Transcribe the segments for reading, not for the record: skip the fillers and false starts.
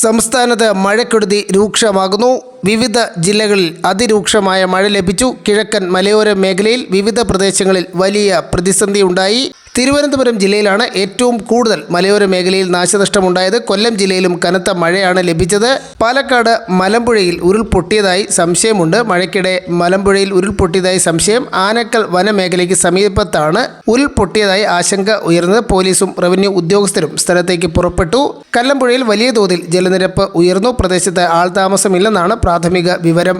സംസ്ഥാനത്ത് മഴക്കെടുതി രൂക്ഷമാകുന്നു. വിവിധ ജില്ലകളിൽ അതിരൂക്ഷമായ മഴ ലഭിച്ചു. കിഴക്കൻ മലയോര മേഖലയിൽ വിവിധ പ്രദേശങ്ങളിൽ വലിയ പ്രതിസന്ധിയുണ്ടായി. തിരുവനന്തപുരം ജില്ലയിലാണ് ഏറ്റവും കൂടുതൽ മലയോര മേഖലയിൽ നാശനഷ്ടമുണ്ടായത്. കൊല്ലം ജില്ലയിലും കനത്ത മഴയാണ് ലഭിച്ചത്. പാലക്കാട് മലമ്പുഴയിൽ ഉരുൾപൊട്ടിയതായി സംശയമുണ്ട്. മഴയ്ക്കിടെ മലമ്പുഴയിൽ ഉരുൾപൊട്ടിയതായി സംശയം. ആനക്കൽ വനമേഖലയ്ക്ക് സമീപത്താണ് ഉരുൾപൊട്ടിയതായി ആശങ്ക ഉയർന്നത്. പോലീസും റവന്യൂ ഉദ്യോഗസ്ഥരും സ്ഥലത്തേക്ക് പുറപ്പെട്ടു. കല്ലമ്പുഴയിൽ വലിയ തോതിൽ ജലനിരപ്പ് ഉയർന്നു. പ്രദേശത്ത് ആൾതാമസമില്ലെന്നാണ് പ്രാഥമിക വിവരം.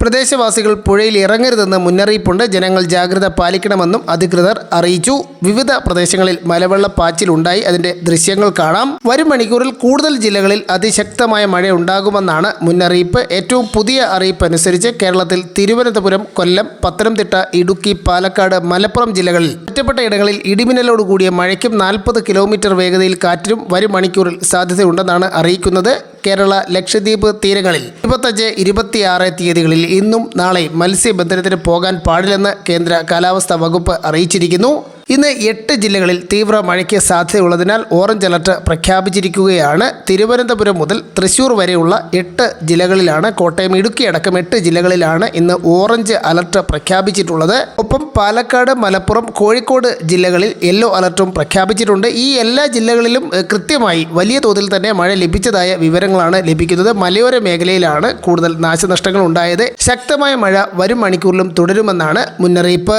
പ്രദേശവാസികൾ പുഴയിൽ ഇറങ്ങരുതെന്ന് മുന്നറിയിപ്പുണ്ട്. ജനങ്ങൾ ജാഗ്രത പാലിക്കണമെന്നും അധികൃതർ അറിയിച്ചു. വിവിധ പ്രദേശങ്ങളിൽ മലവെള്ളപ്പാച്ചിലുണ്ടായി. അതിന്റെ ദൃശ്യങ്ങൾ കാണാം. വരും മണിക്കൂറിൽ കൂടുതൽ ജില്ലകളിൽ അതിശക്തമായ മഴ ഉണ്ടാകുമെന്നാണ് മുന്നറിയിപ്പ്. ഏറ്റവും പുതിയ അറിയിപ്പ് അനുസരിച്ച് കേരളത്തിൽ തിരുവനന്തപുരം, കൊല്ലം, പത്തനംതിട്ട, ഇടുക്കി, പാലക്കാട്, മലപ്പുറം ജില്ലകളിൽ ഒറ്റപ്പെട്ട ഇടങ്ങളിൽ ഇടിമിന്നലോട് കൂടിയ മഴയ്ക്കും 40 കിലോമീറ്റർ വേഗതയിൽ കാറ്റിനും വരും മണിക്കൂറിൽ സാധ്യതയുണ്ടെന്നാണ് അറിയിക്കുന്നത്. കേരള, ലക്ഷദ്വീപ് തീരങ്ങളിൽ 25, 26 തീയതികളിൽ ഇന്നും നാളെയും മത്സ്യബന്ധനത്തിന് പോകാൻ പാടില്ലെന്ന് കേന്ദ്ര കാലാവസ്ഥാ വകുപ്പ് അറിയിച്ചിരിക്കുന്നു. ഇന്ന് 8 ജില്ലകളിൽ തീവ്ര മഴയ്ക്ക് സാധ്യതയുള്ളതിനാൽ ഓറഞ്ച് അലർട്ട് പ്രഖ്യാപിച്ചിരിക്കുകയാണ്. തിരുവനന്തപുരം മുതൽ തൃശ്ശൂർ വരെയുള്ള 8 ജില്ലകളിലാണ്, കോട്ടയം, ഇടുക്കി അടക്കം 8 ജില്ലകളിലാണ് ഇന്ന് ഓറഞ്ച് അലർട്ട് പ്രഖ്യാപിച്ചിട്ടുള്ളത്. ഒപ്പം പാലക്കാട്, മലപ്പുറം, കോഴിക്കോട് ജില്ലകളിൽ യെല്ലോ അലർട്ടും പ്രഖ്യാപിച്ചിട്ടുണ്ട്. ഈ എല്ലാ ജില്ലകളിലും കൃത്യമായി വലിയ തോതിൽ തന്നെ മഴ ലഭിച്ചതായ വിവരങ്ങളാണ് ലഭിക്കുന്നത്. മലയോര മേഖലയിലാണ് കൂടുതൽ നാശനഷ്ടങ്ങൾ ഉണ്ടായത്. ശക്തമായ മഴ വരും മണിക്കൂറിലും തുടരുമെന്നാണ് മുന്നറിയിപ്പ്.